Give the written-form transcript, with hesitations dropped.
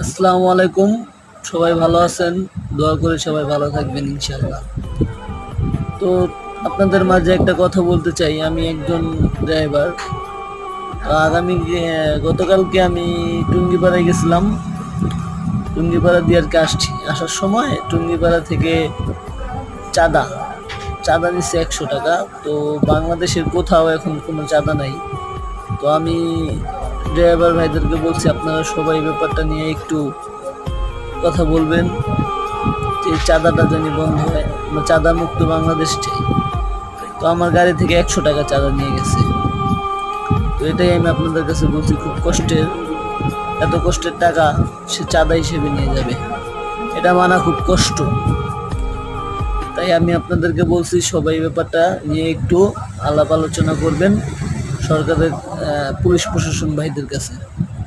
আসসালামু আলাইকুম। সবাই ভালো আছেন? দোয়া করি সবাই ভালো থাকবেন ইনশাআল্লাহ। তো আপনাদের মাঝে একটা কথা বলতে চাই, আমি একজন ড্রাইভার। তো গতকালকে আমি টুঙ্গিপাড়ায় গেছিলাম। টুঙ্গিপাড়া দিয়ে আর কি আসছি। আসার সময় টুঙ্গিপাড়া থেকে চাঁদা চাঁদা নিচ্ছে 100 টাকা। তো বাংলাদেশের কোথাও এখন কোনো চাঁদা নাই। তো আমি ড্রাইভার ভাইদেরকে বলছি, আপনারা সবাই ব্যাপারটা নিয়ে একটু কথা বলবেন যে চাঁদাটা যেন বন্ধ হয়, আমরা চাঁদা মুক্ত বাংলাদেশ চাই। তো আমার গাড়ি থেকে 100 টাকা চাঁদা নিয়ে গেছে। তো এটাই আমি আপনাদের কাছে বলছি, খুব কষ্টের, এত কষ্টের টাকা সে চাঁদা হিসেবে নিয়ে যাবে, এটা মানা খুব কষ্ট। তাই আমি আপনাদেরকে বলছি সবাই ব্যাপারটা নিয়ে একটু আলাপ আলোচনা করবেন সরকারের পুলিশ প্রশাসন ভাইদের কাছে।